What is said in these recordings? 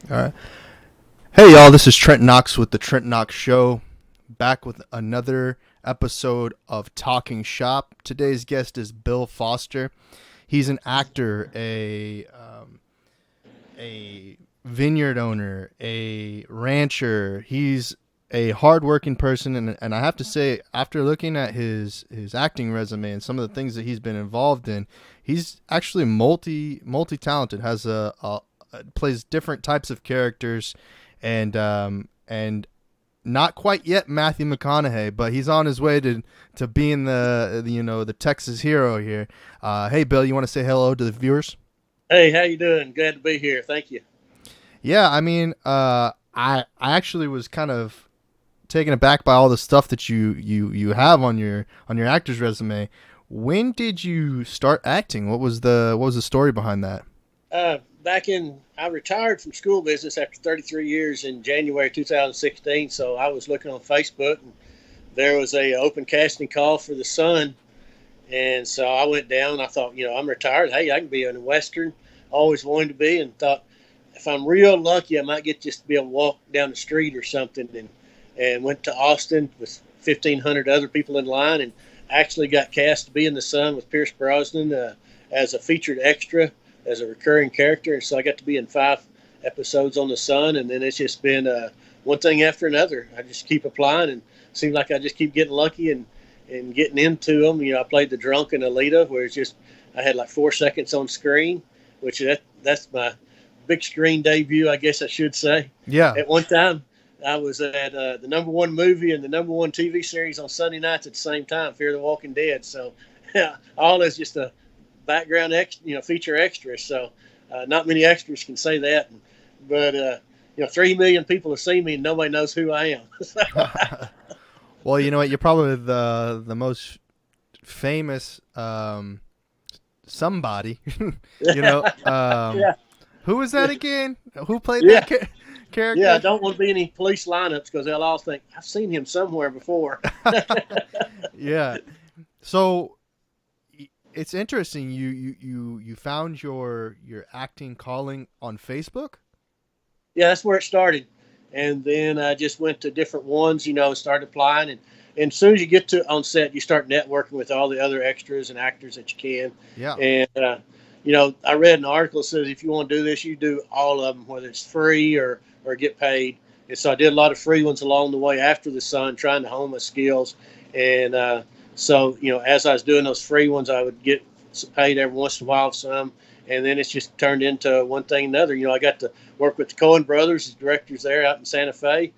All right. Hey, y'all, this is Trent Knox with the Trent Knox Show, back with another episode of Talking Shop. Today's guest is Bill Foster. He's an actor, a vineyard owner, a rancher. He's a hardworking person, and I have to say, after looking at his acting resume and some of the things that he's been involved in, he's actually multi talented. Has a plays different types of characters, and not quite yet Matthew McConaughey, but he's on his way to being the Texas hero here. Hey, Bill, you want to say hello to the viewers? Hey, how you doing? Glad to be here. Thank you. Yeah, I mean, I actually was kind of taken aback by all the stuff that you have on your actor's resume. When did you start acting? What was the story behind that? I retired from school business after 33 years in January 2016. So I was looking on Facebook, and there was a open casting call for the Sun, and so I went down. I thought, I'm retired. Hey, I can be in a Western. Always wanted to be, and thought if I'm real lucky, I might get just to be able to walk down the street or something. And went to Austin with 1,500 other people in line, and actually got cast to be in the Sun with Pierce Brosnan as a featured extra, as a recurring character. And so I got to be in 5 episodes on the Sun, and then it's just been one thing after another. I just keep applying, and it seems like I just keep getting lucky and getting into them. I played the drunk in Alita, where it's just I had like 4 seconds on screen, which that's my big screen debut, I guess I should say. Yeah. At one time, I was at the number one movie and the number one TV series on Sunday nights at the same time, Fear the Walking Dead. So all is just a background feature extra. So not many extras can say that. But 3 million people have seen me and nobody knows who I am. Well, you know what? You're probably the most famous somebody. you know, Yeah, who was that again? Who played yeah, that yeah. I character? don't want to be any police lineups because they'll all think I've seen him somewhere before. Yeah. So it's interesting. You found your acting calling on Facebook. Yeah, that's where it started. And then I just went to different ones, started applying. And as soon as you get to on set, you start networking with all the other extras and actors that you can. Yeah. And, I read an article that says if you want to do this, you do all of them, whether it's free or get paid. And so I did a lot of free ones along the way after the Sun, trying to hone my skills. And as I was doing those free ones, I would get paid every once in a while some. And then it's just turned into one thing another. I got to work with the Coen brothers, the directors there out in Santa Fe.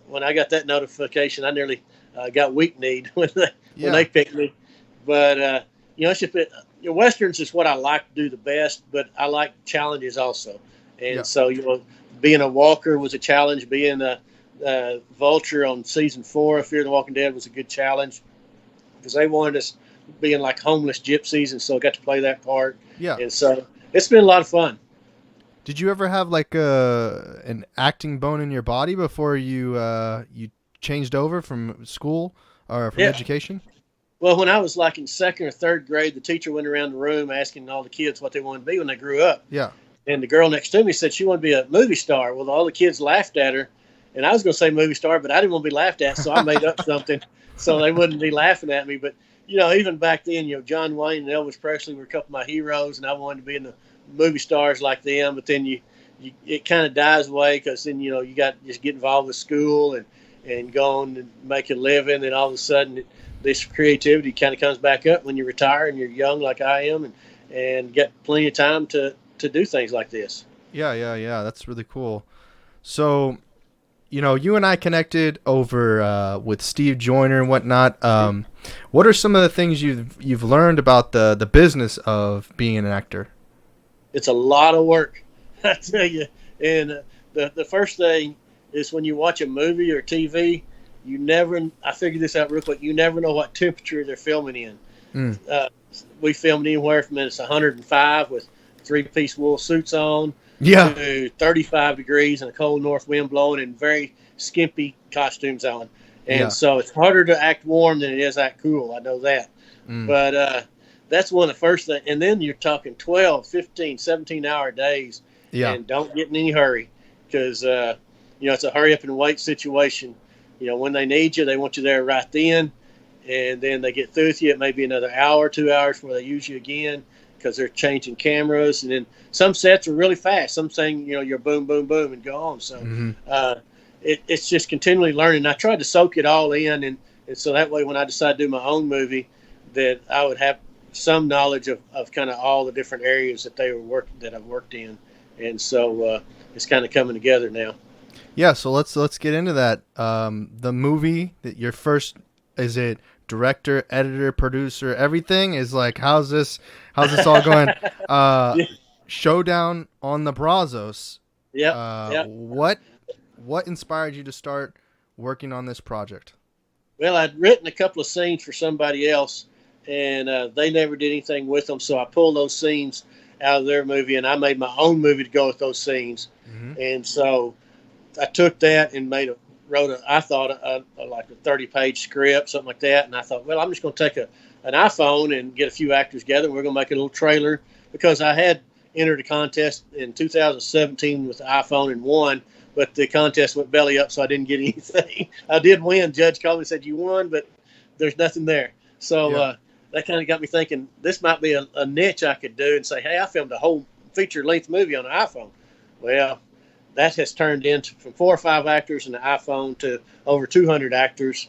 When I got that notification, I nearly got weak kneed when Yeah. they picked me. But it's just westerns is what I like to do the best. But I like challenges also, and Yeah. so being a walker was a challenge. Being a vulture on season 4 of Fear the Walking Dead was a good challenge because they wanted us being like homeless gypsies, and so I got to play that part. Yeah. And so it's been a lot of fun. Did you ever have like an acting bone in your body before you changed over from school or from Yeah. education? Well, when I was like in second or third grade, the teacher went around the room asking all the kids what they wanted to be when they grew up. Yeah. And the girl next to me said she wanted to be a movie star. Well, all the kids laughed at her. And I was going to say movie star, but I didn't want to be laughed at. So I made up something so they wouldn't be laughing at me. But, even back then, John Wayne and Elvis Presley were a couple of my heroes. And I wanted to be in the movie stars like them. But then it kind of dies away because then, you got to just get involved with school and go on and make a living. And all of a sudden, this creativity kind of comes back up when you retire and you're young like I am and get plenty of time to do things like this. Yeah, yeah, yeah. That's really cool. So, you and I connected over with Steve Joyner and whatnot. What are some of the things you've learned about the business of being an actor? It's a lot of work, I tell you. And the first thing is when you watch a movie or TV, I figured this out real quick, you never know what temperature they're filming in. Mm. We filmed anywhere from it's 105 with 3-piece wool suits on Yeah, to 35 degrees and a cold north wind blowing and very skimpy costumes on. And yeah. so it's harder to act warm than it is act cool. I know that. Mm. But that's one of the first things. And then you're talking 12, 15, 17-hour days Yeah. and don't get in any hurry. because it's a hurry up and wait situation. When they need you, they want you there right then, and then they get through with you. It may be another hour, 2 hours before they use you again because they're changing cameras. And then some sets are really fast. Some saying, you're boom, boom, boom, and go on. So it's just continually learning. I tried to soak it all in, and so that way when I decide to do my own movie, that I would have some knowledge of kind of all the different areas that I've worked in. And so it's kind of coming together now. Yeah, so let's get into that. The movie that your first, is it director, editor, producer, everything is like, how's this all going? Yeah. Showdown on the Brazos. Yep. What inspired you to start working on this project? Well, I'd written a couple of scenes for somebody else, and they never did anything with them. So I pulled those scenes out of their movie, and I made my own movie to go with those scenes. Mm-hmm. And so I took that and wrote a like a 30-page script, something like that. And I thought, well, I'm just going to take an iPhone and get a few actors together. And we're going to make a little trailer, because I had entered a contest in 2017 with the iPhone and won, but the contest went belly up, so I didn't get anything. I did win. Judge called me and said, you won, but there's nothing there. So that kind of got me thinking, this might be a niche I could do and say, hey, I filmed a whole feature-length movie on an iPhone. Well, that has turned into from 4 or 5 actors in the iPhone to over 200 actors,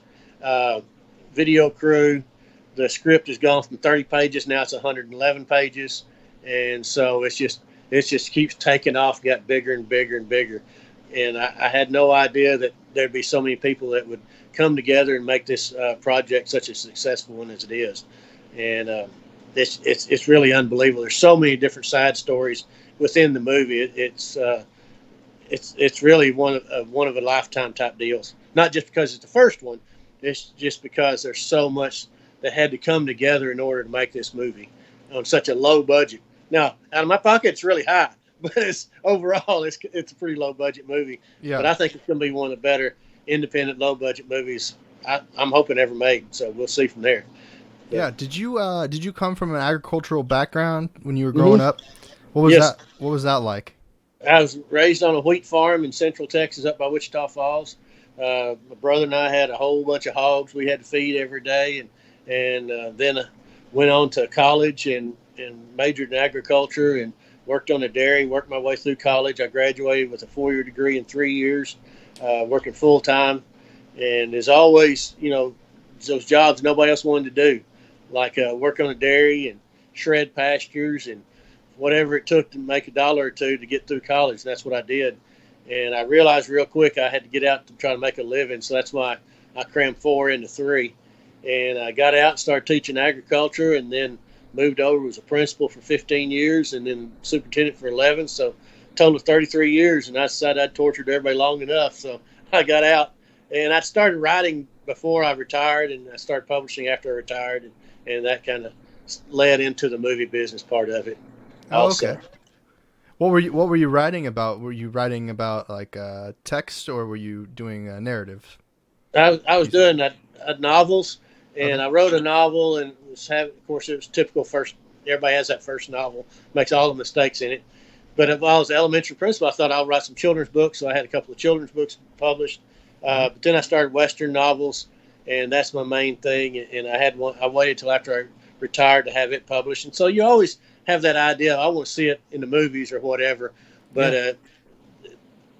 video crew. The script has gone from 30 pages. Now it's 111 pages. And so it just keeps taking off, got bigger and bigger and bigger. And I had no idea that there'd be so many people that would come together and make this project such a successful one as it is. And it's really unbelievable. There's so many different side stories within the movie. It's really one of a lifetime type deals. Not just because it's the first one, it's just because there's so much that had to come together in order to make this movie on such a low budget. Now, out of my pocket, it's really high, but overall it's a pretty low budget movie. Yeah. But I think it's going to be one of the better independent low budget movies I'm hoping ever made. So we'll see from there. But, yeah. Did you come from an agricultural background when you were growing up? What was that like? I was raised on a wheat farm in central Texas up by Wichita Falls. My brother and I had a whole bunch of hogs we had to feed every day, and then went on to college and majored in agriculture and worked on a dairy, worked my way through college. I graduated with a 4-year degree in 3 years, working full time. And as always, those jobs nobody else wanted to do, like work on a dairy and shred pastures and whatever it took to make $1 or $2 to get through college. And that's what I did. And I realized real quick I had to get out to try to make a living. So that's why I crammed 4 into 3. And I got out and started teaching agriculture, and then moved over as a principal for 15 years and then superintendent for 11. So total of 33 years. And I decided I'd tortured everybody long enough. So I got out, and I started writing before I retired, and I started publishing after I retired. And that kind of led into the movie business part of it. Also. Okay. What were you writing about? Were you writing about like text, or were you doing a narrative? I was doing novels, and I wrote a novel, and of course it was typical first. Everybody has that first novel, makes all the mistakes in it. But while I was elementary principal, I thought I'll write some children's books, so I had a couple of children's books published. But then I started Western novels, and that's my main thing. And I had one. I waited till after I retired to have it published, and so you always have that idea. I want to see it in the movies or whatever. But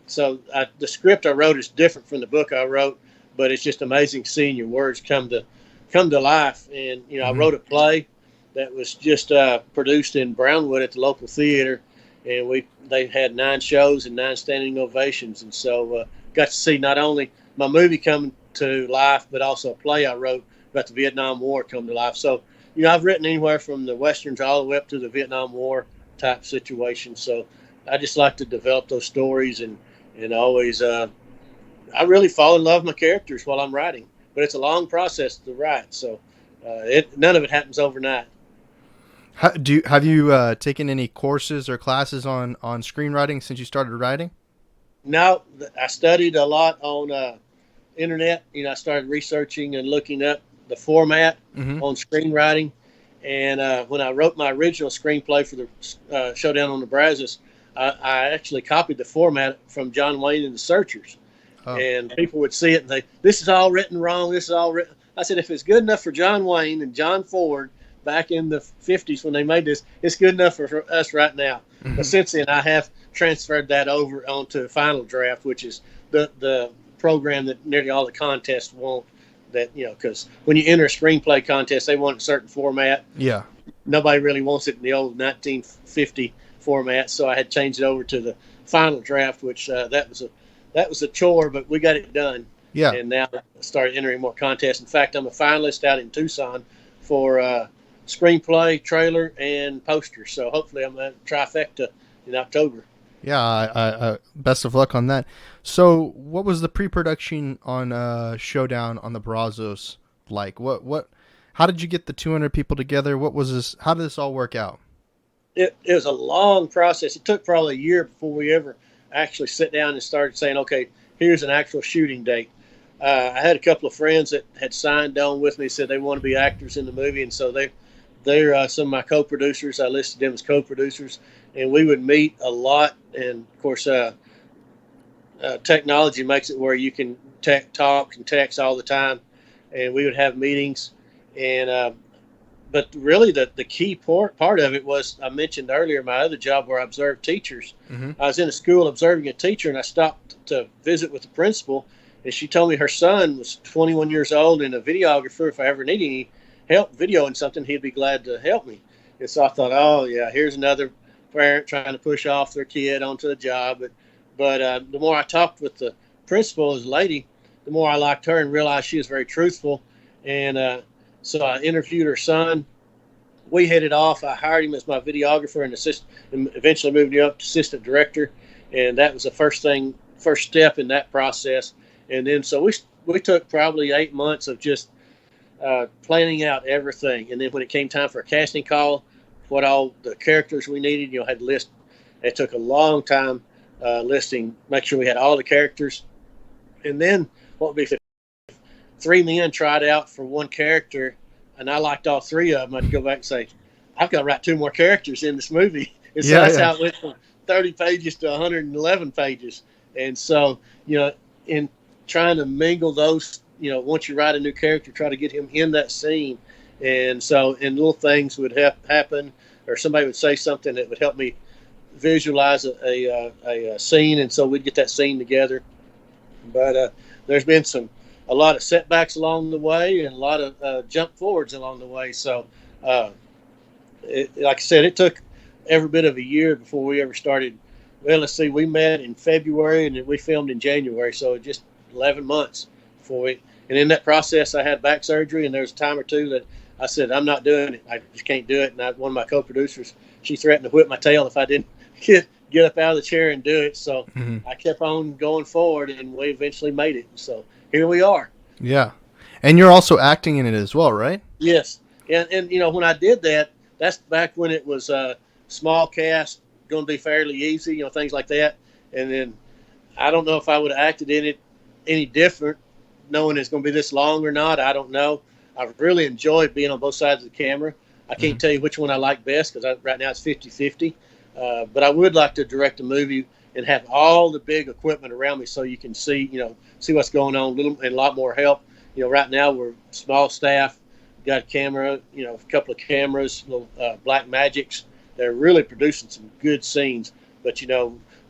the script I wrote is different from the book I wrote, but it's just amazing seeing your words come to life. And I wrote a play that was just produced in Brownwood at the local theater, and they had 9 shows and 9 standing ovations. And so got to see not only my movie come to life, but also a play I wrote about the Vietnam War come to life. So I've written anywhere from the Westerns all the way up to the Vietnam War type situation. So I just like to develop those stories, and always I really fall in love with my characters while I'm writing. But it's a long process to write, so none of it happens overnight. Have you taken any courses or classes on screenwriting since you started writing? No, I studied a lot on internet. I started researching and looking up the format on screenwriting. And when I wrote my original screenplay for the Showdown on the Brazos, I actually copied the format from John Wayne and the Searchers, Oh. and people would see it and they, this is all written wrong. This is all written. I said, if it's good enough for John Wayne and John Ford back in the 50s when they made this, it's good enough for us right now. But since then, I have transferred that over onto Final Draft, which is the program that nearly all the contests want. That, you know, because when you enter a screenplay contest, they want a certain format. Yeah. Nobody really wants it in the old 1950 format, so I had changed it over to the Final Draft, which that was a chore, but we got it done. Yeah. And now I started entering more contests. In fact, I'm a finalist out in Tucson for screenplay, trailer, and poster. So hopefully I'm a trifecta in October. Yeah. Best of luck on that. So, what was the pre-production on Showdown on the Brazos like? What? How did you get the 200 people together? What was this? How did this all work out? It was a long process. It took probably a year before we ever actually sit down and started saying, okay, here's an actual shooting date. I had a couple of friends that had signed on with me, said they want to be actors in the movie, and so they're some of my co-producers. I listed them as co-producers, and we would meet a lot. And of course, technology makes it where you can talk and text all the time, and we would have meetings. And but really, the key part of it was, I mentioned earlier, my other job where I observed teachers. Mm-hmm. I was in a school observing a teacher, and I stopped to visit with the principal, and she told me her son was 21 years old and a videographer. If I ever need any help videoing something, he'd be glad to help me. And so I thought, oh yeah, here's another parent trying to push off their kid onto the job. But the more I talked with the principal, as a lady, the more I liked her and realized she was very truthful. And so I interviewed her son. We hit it off. I hired him as my videographer and and eventually moved him up to assistant director. And that was the first step in that process. And then so we took probably 8 months of just planning out everything. And then when it came time for a casting call, what all the characters we needed, had to list. It took a long time listing, make sure we had all the characters. And then what would be if three men tried out for one character and I liked all three of them, I'd go back and say, I've got to write two more characters in this movie. And so that's how it went from 30 pages to 111 pages. And so, in trying to mingle those, once you write a new character, try to get him in that scene. And so, and little things would happen, or somebody would say something that would help me visualize a scene. And so we'd get that scene together. But there's been a lot of setbacks along the way and a lot of jump forwards along the way. So, like I said, it took every bit of a year before we ever started. Well, let's see, we met in February and we filmed in January. So just 11 months before we, and in that process, I had back surgery, and there was a time or two that I said, I'm not doing it. I just can't do it. And one of my co-producers, she threatened to whip my tail if I didn't get up out of the chair and do it. So I kept on going forward, and we eventually made it. So here we are. Yeah. And you're also acting in it as well, right? Yes. And when I did that, that's back when it was small cast, going to be fairly easy, things like that. And then I don't know if I would have acted in it any different, knowing it's going to be this long or not. I don't know. I've really enjoyed being on both sides of the camera. I can't tell you which one I like best because right now it's 50-50. But I would like to direct a movie and have all the big equipment around me so you can see what's going on, a lot more help. Right now we're small staff, got a camera, a couple of cameras, little Black Magics. They're really producing some good scenes. But,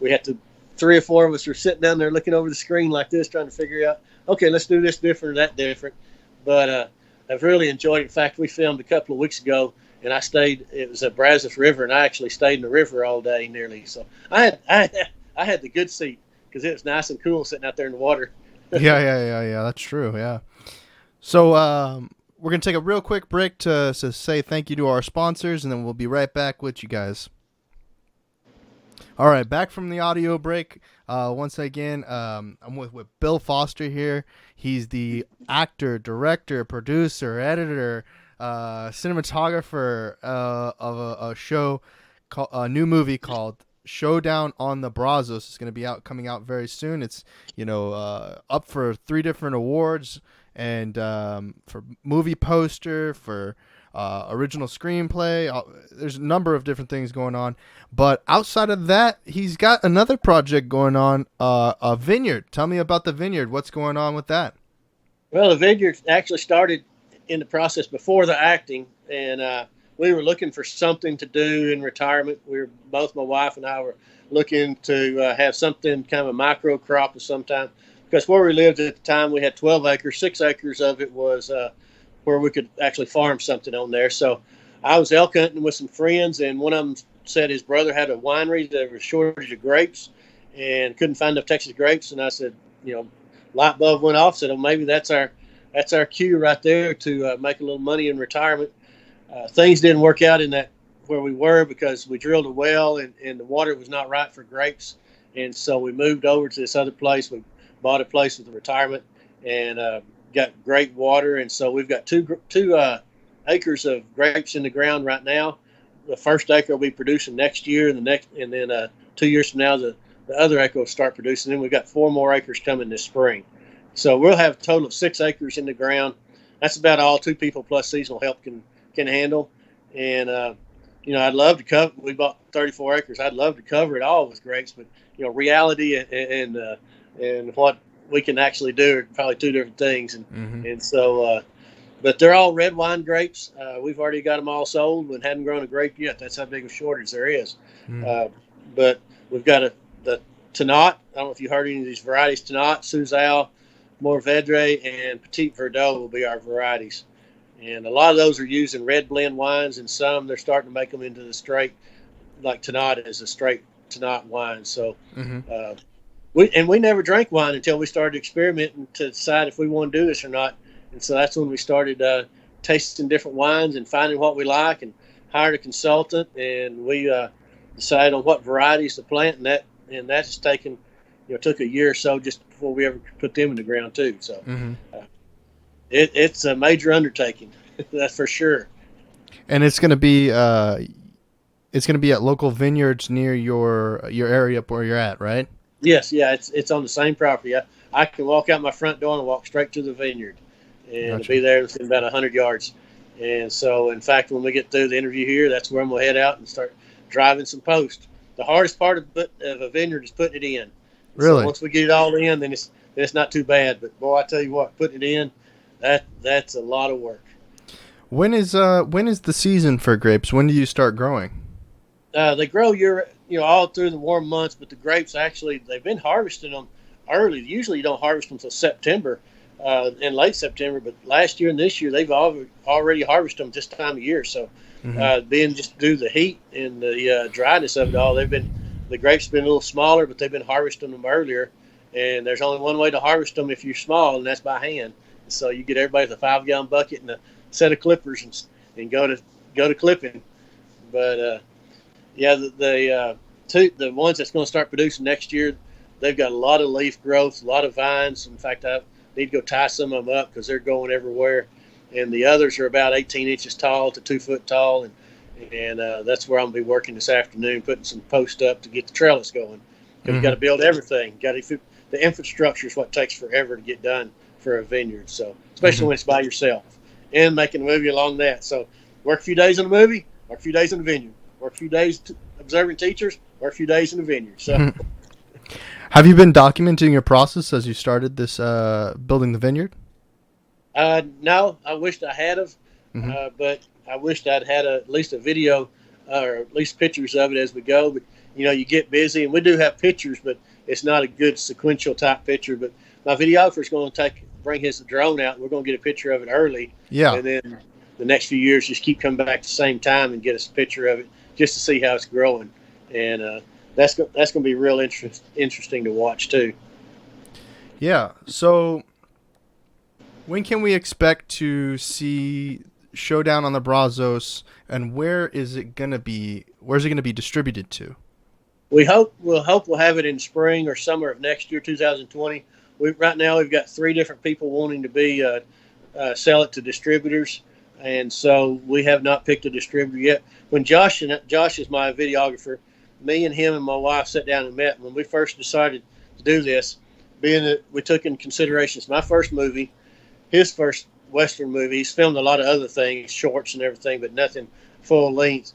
we have to, 3 or 4 of us are sitting down there looking over the screen like this, trying to figure out, okay, let's do this different or that different. But I've really enjoyed it. In fact, we filmed a couple of weeks ago, and it was at Brazos River, and I actually stayed in the river all day nearly. So I had the good seat because it was nice and cool sitting out there in the water. Yeah. That's true. Yeah. So we're going to take a real quick break to say thank you to our sponsors, and then we'll be right back with you guys. All right, back from the audio break. Once again, I'm with Bill Foster here. He's the actor, director, producer, editor, cinematographer of a show, a new movie called Showdown on the Brazos. It's going to be coming out very soon. It's up for 3 different awards, and for movie poster, for original screenplay. There's a number of different things going on. But outside of that, he's got another project going on, a vineyard. Tell me about the vineyard. What's going on with that? Well, the vineyard actually started in the process before the acting, and we were looking for something to do in retirement. We were both, my wife and I, were looking to have something kind of a micro crop of some time, because where we lived at the time, we had 12 acres. 6 acres of it was where we could actually farm something on there. So I was elk hunting with some friends, and one of them said his brother had a winery. There was a shortage of grapes and couldn't find enough Texas grapes. And I said, light bulb went off. Said, "Oh, maybe that's our cue right there to make a little money in retirement." Things didn't work out in that where we were, because we drilled a well and the water was not right for grapes, and so we moved over to this other place. We bought a place with a retirement and got great water, and so we've got two acres of grapes in the ground right now. The first acre will be producing next year, and then 2 years from now the other acre will start producing. Then we've got 4 more acres coming this spring. So we'll have a total of 6 acres in the ground. That's about all 2 people plus seasonal help can handle. And, I'd love to cover, we bought 34 acres. I'd love to cover it all with grapes, but, reality and what we can actually do are probably 2 different things. And so, but they're all red wine grapes. We've already got them all sold and hadn't grown a grape yet. That's how big of a shortage there is. But we've got the Tannat. I don't know if you heard any of these varieties. Tannat, Suzal, Mourvedre, and Petit Verdot will be our varieties. And a lot of those are used in red blend wines, and some they're starting to make them into the straight, like Tannat is a straight Tannat wine. So we never drank wine until we started experimenting to decide if we want to do this or not. And so that's when we started tasting different wines and finding what we like, and hired a consultant, and we decided on what varieties to plant, and that's taken, took a year or so just before we ever put them in the ground too. So it's a major undertaking, that's for sure. And it's going to be at local vineyards near your area where you're at, right? Yes, yeah, it's on the same property. I can walk out my front door and walk straight to the vineyard, and Gotcha. It'll be there within about 100 yards. And so, in fact, when we get through the interview here, that's where I'm going to head out and start driving some post. The hardest part of a vineyard is putting it in. Really? So once we get it all in, then it's not too bad. But boy, I tell you what, putting it in, that's a lot of work. When is the season for grapes? When do you start growing? They grow all through the warm months, but the grapes actually, they've been harvesting them early. Usually you don't harvest them until September, in late September, but last year and this year they've already harvested them this time of year. So being just due to the heat and the dryness of it all, the grapes have been a little smaller, but they've been harvesting them earlier. And there's only one way to harvest them if you're small, and that's by hand. So you get everybody with a 5-gallon bucket and a set of clippers and go to clipping. But the ones that's going to start producing next year, they've got a lot of leaf growth, a lot of vines. In fact, I need to go tie some of them up because they're going everywhere. And the others are about 18 inches tall to 2 foot tall, and that's where I'm going to be working this afternoon, putting some posts up to get the trellis going. Because you got to build everything. The infrastructure is what takes forever to get done for a vineyard. So especially when it's by yourself and making a movie along that. So work a few days on the movie, work a few days in the vineyard, work a few days observing teachers, work a few days in the vineyard. So. Have you been documenting your process as you started this building the vineyard? No, I wished I had of, but I wished I'd had at least a video or at least pictures of it as we go. But you get busy, and we do have pictures, but it's not a good sequential type picture. But my videographer is going to bring his drone out, and we're going to get a picture of it early. Yeah, and then the next few years just keep coming back at the same time and get us a picture of it just to see how it's growing, and that's going to be real interesting to watch too. Yeah. So when can we expect to see Showdown on the Brazos, and where is it going to be? Where's it going to be distributed to? We'll have it in spring or summer of next year, 2020. Right now we've got 3 different people wanting to be sell it to distributors, and so we have not picked a distributor yet. When Josh is my videographer, me and him and my wife sat down and met when we first decided to do this, being that we took in consideration it's my first movie, his first Western movie. He's filmed a lot of other things, shorts and everything, but nothing full length.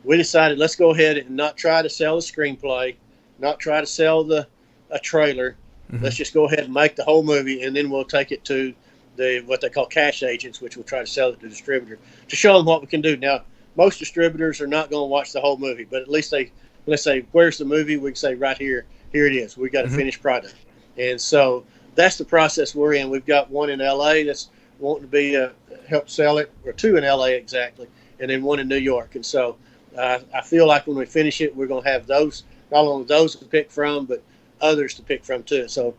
We decided let's go ahead and not try to sell the screenplay, not try to sell a trailer. Hmm. Let's just go ahead and make the whole movie, and then we'll take it to the what they call cash agents, which will try to sell it to the distributor to show them what we can do. Now, most distributors are not going to watch the whole movie, but at least they let's say, "Where's the movie?" We can say, "Right here, here it is. We got a Hmm. finished product," and so that's the process we're in. We've got one in L.A. that's wanting to be help sell it, or two in L.A. exactly, and then one in New York, and so. I feel like when we finish it, we're going to have those, not only those to pick from, but others to pick from too. So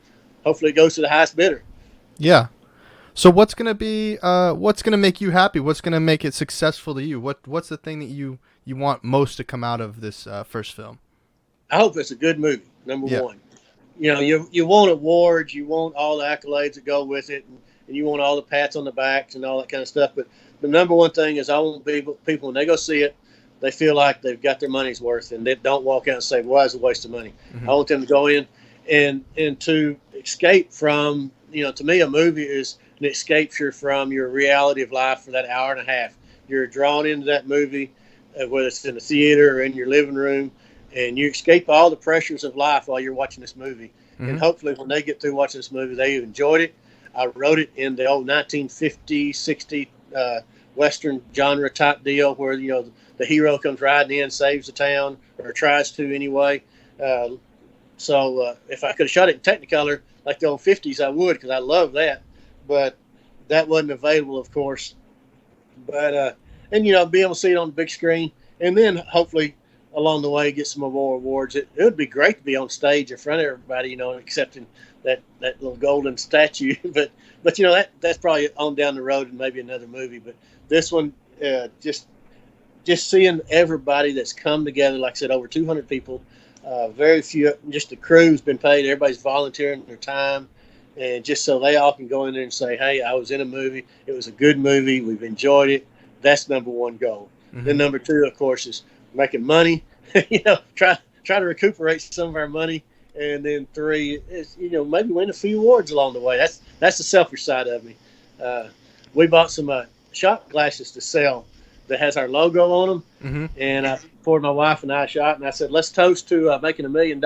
hopefully it goes to the highest bidder. Yeah. So what's gonna make you happy? What's gonna make it successful to you? What's the thing that you want most to come out of this first film? I hope it's a good movie, number Yeah. one. You want awards, you want all the accolades that go with it, and you want all the pats on the backs and all that kind of stuff. But the number one thing is I want people when they go see it, they feel like they've got their money's worth, and they don't walk out and say, "Why is it a waste of money?" I Hmm. want them to go in and to escape from. To me, a movie is an escape from your reality of life for that hour and a half. You're drawn into that movie, whether it's in the theater or in your living room, and you escape all the pressures of life while you're watching this movie. And Hmm. hopefully, when they get through watching this movie, they enjoyed it. I wrote it in the old 1950, 60 Western genre type deal where, the hero comes riding in, saves the town, or tries to anyway. Uh, so if I could have shot it in Technicolor like the old 50s, I would because I love that. But that wasn't available, of course. But and be able to see it on the big screen, and then hopefully along the way get some more awards. It would be great to be on stage in front of everybody, accepting that little golden statue. but that's probably on down the road and maybe another movie. But this one, just seeing everybody that's come together, like I said, over 200 people. Very few, just the crew's been paid. Everybody's volunteering their time, and just so they all can go in there and say, "Hey, I was in a movie. It was a good movie. We've enjoyed it." That's number one goal. Then Hmm. number two, of course, is making money. Try to recuperate some of our money, and then three is maybe win a few awards along the way. That's the selfish side of me. Uh, we bought some shot glasses to sell that has our logo on them, Hmm. and I poured my wife and I a shot, and I said, "Let's toast to making $1 million."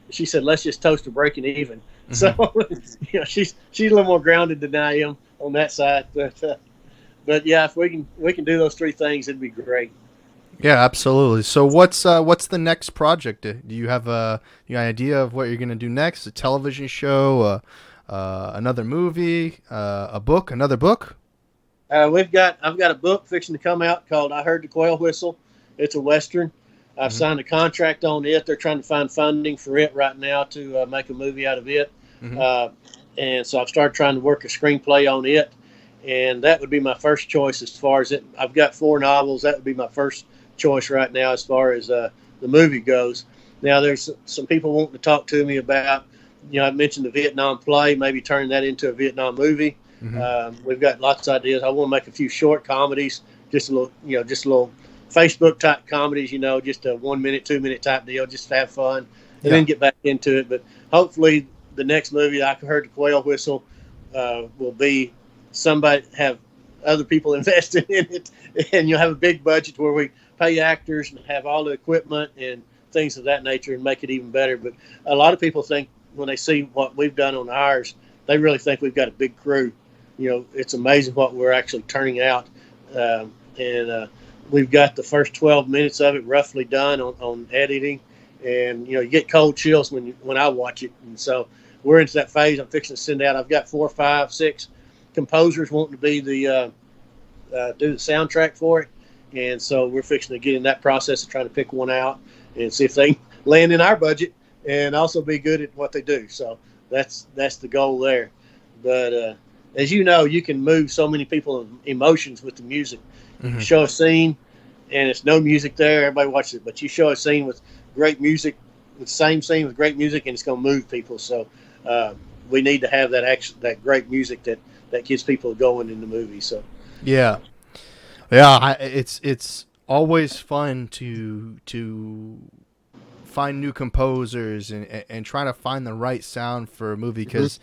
She said, "Let's just toast to breaking even." So, Hmm. she's a little more grounded than I am on that side, but yeah, if we can do those three things, it'd be great. Yeah, absolutely. So what's the next project? Do you have an idea of what you're gonna do next? A television show, another movie, a book, another book? I've got a book fixing to come out called "I Heard the Quail Whistle." It's a western. I've Hmm. signed a contract on it. They're trying to find funding for it right now to make a movie out of it, Hmm. uh, and so I've started trying to work a screenplay on it, and that would be my first choice as far as it. I've got four novels. That would be my first choice right now as far as the movie goes. Now there's some people wanting to talk to me about. I mentioned the Vietnam play, maybe turning that into a Vietnam movie. Hmm. We've got lots of ideas. I want to make a few short comedies, just a little Facebook type comedies, just a 1 minute, 2 minute type deal, just to have fun, and Yeah. then get back into it. But hopefully, the next movie I heard the quail whistle will be somebody have other people invested in it, and you'll have a big budget where we pay actors and have all the equipment and things of that nature and make it even better. But a lot of people think when they see what we've done on ours, they really think we've got a big crew. It's amazing what we're actually turning out. And we've got the first 12 minutes of it roughly done on editing. And, you get cold chills when I watch it. And so we're into that phase. I'm fixing to send out. I've got 4, 5, 6 composers wanting to be do the soundtrack for it. And so we're fixing to get in that process of trying to pick one out and see if they can land in our budget and also be good at what they do. So that's the goal there. But as you know, you can move so many people's emotions with the music. You can Hmm. show a scene and it's no music there, everybody watches it. But you show a scene with great music, with the same scene with great music, and it's going to move people. So uh, we need to have that great music that gets people going in the movie. So Yeah. Yeah. It's always fun to find new composers and trying to find the right sound for a movie mhm. because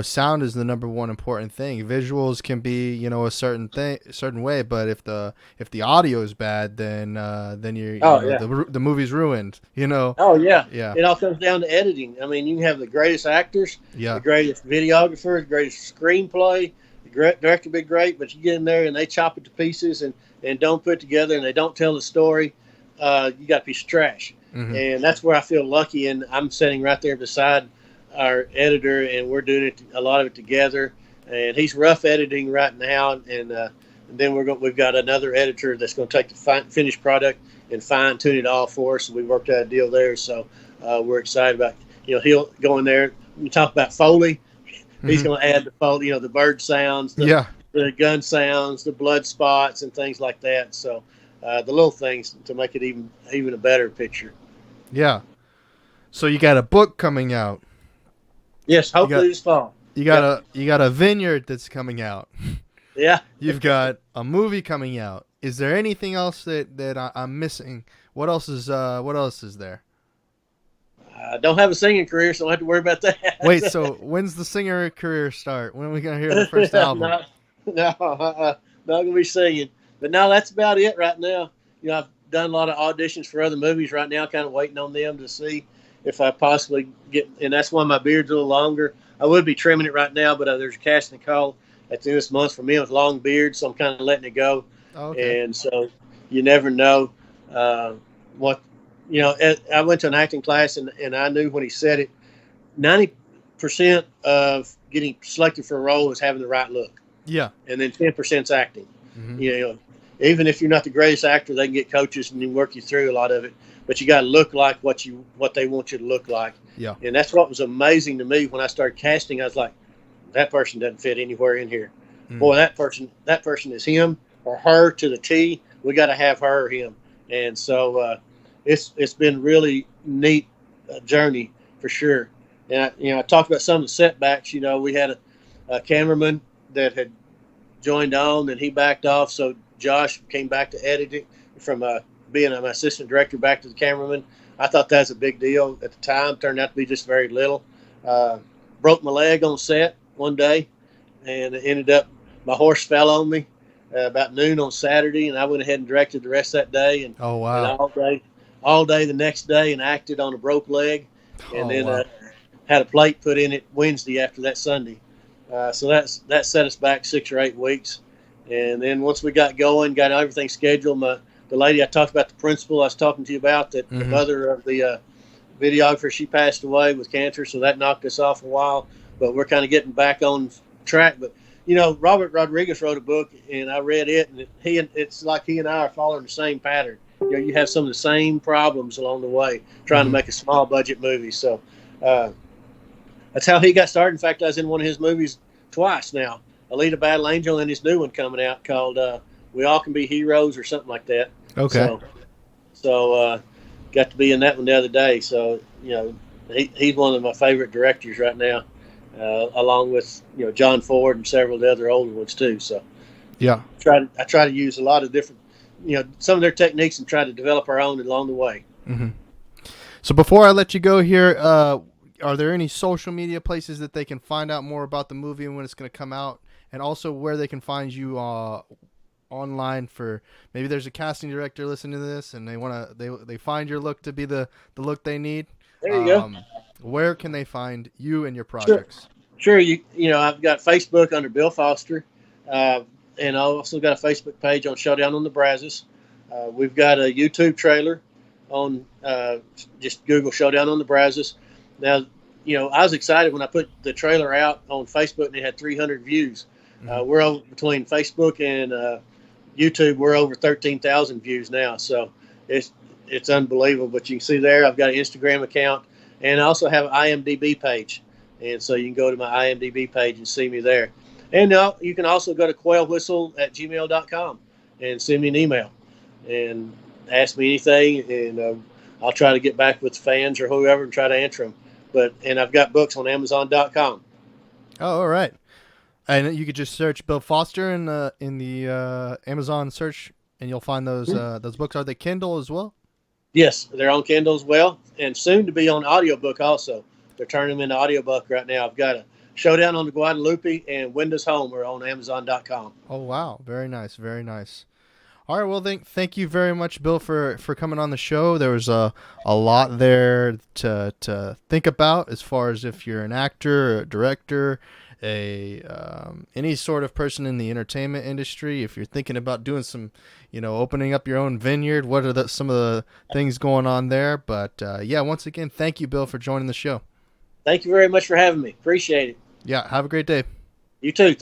sound is the number one important thing. Visuals can be, a certain way, but if the audio is bad, then Oh yeah. the movie's ruined. Oh yeah. Yeah, It all comes down to editing. I mean, you can have the greatest actors, the yeah, greatest videographers, the greatest screenplay, the director be great, but you get in there and they chop it to pieces and don't put together and they don't tell the story. You got a piece of trash. hmm, And that's where I feel lucky. And I'm sitting right there beside our editor, and we're doing a lot of it together. And he's rough editing right now, and then we've got another editor that's going to take the finished product and fine tune it all for us. And we worked out a deal there, so we're excited about. He'll go in there. You talk about Foley. He's hmm, going to add the Foley, the bird sounds, yeah, the gun sounds, the blood spots, and things like that. So the little things to make it even a better picture. yeah. So you got a book coming out. Yes, You got hopefully this fall. you got Yep. a vineyard that's coming out. Yeah. You've got a movie coming out. Is there anything else that I'm missing? What else is there? I don't have a singing career, so I don't have to worry about that. Wait, so when's the singer career start? When are we gonna hear the first album? No, not gonna be singing. But no, that's about it right now. I've done a lot of auditions for other movies right now, kind of waiting on them to see if I possibly get. And that's why my beard's a little longer. I would be trimming it right now, but there's a casting call at the end of this month for me with long beard, so I'm kind of letting it go. Oh, okay. And so you never know what. I went to an acting class, and I knew when he said it, 90% of getting selected for a role is having the right look, Yeah. and then 10% is acting. Hmm. Even if you're not the greatest actor, they can get coaches and work you through a lot of it. But you got to look like what they want you to look like. Yeah. And that's what was amazing to me when I started casting. I was like, that person doesn't fit anywhere in here. Mm. Boy, that person is him or her to the T. We got to have her or him. And so it's been really neat journey for sure. And I talked about some of the setbacks. We had a cameraman that had joined on, and he backed off. So Josh came back to editing from being an assistant director back to the cameraman. I thought that was a big deal at the time. Turned out to be just very little. Broke my leg on set one day, and it ended up my horse fell on me about noon on Saturday, and I went ahead and directed the rest of that day, and, Oh, and wow. all day the next day, and acted on a broke leg, and Oh, then wow. had a plate put in it Wednesday after that Sunday. So that set us back 6 or 8 weeks, and then once we got going, got everything scheduled. The lady I talked about, the principal I was talking to you about, that the Mhm. mother of the videographer, she passed away with cancer, so that knocked us off a while. But we're kind of getting back on track. But Robert Rodriguez wrote a book, and I read it, and it's like he and I are following the same pattern. You have some of the same problems along the way trying to Mhm. make a small budget movie. So that's how he got started. In fact, I was in one of his movies twice now. Alita Battle Angel and his new one coming out called We All Can Be Heroes or something like that. Okay. So got to be in that one the other day. So he's one of my favorite directors right now, along with John Ford and several of the other older ones too. So Yeah. I try to use a lot of different some of their techniques and try to develop our own along the way. Hmm. So before I let you go here, are there any social media places that they can find out more about the movie and when it's going to come out, and also where they can find you online for maybe there's a casting director listening to this and they find your look to be the look they need? There you go. Where can they find you and your Sure. projects? Sure. I've got Facebook under Bill Foster, and I also got a Facebook page on Showdown on the Brazos. We've got a YouTube trailer on just Google Showdown on the Brazos. Now, I was excited when I put the trailer out on Facebook and it had 300 views. Mhm. We're over between Facebook and YouTube. We're over 13,000 views now, so it's unbelievable. But you can see there, I've got an Instagram account, and I also have an IMDb page, and so you can go to my IMDb page and see me there. And you can also go to quailwhistle@gmail.com and send me an email and ask me anything, and I'll try to get back with fans or whoever and try to answer them. And I've got books on Amazon.com. Oh, all right. And you could just search Bill Foster in the Amazon search, and you'll find those books. Are they Kindle as well? Yes, they're on Kindle as well, and soon to be on audiobook also. They're turning them into audiobook right now. I've got a Showdown on the Guadalupe and Windows Home are on Amazon.com. Oh wow, very nice, very nice. All right, well, thank you very much, Bill, for coming on the show. There was a lot there to think about as far as if you're an actor, a director, a any sort of person in the entertainment industry. If you're thinking about doing some, opening up your own vineyard, what are some of the things going on there? But yeah, once again, thank you, Bill, for joining the show. Thank you very much for having me. Appreciate it. Yeah, have a great day. You too.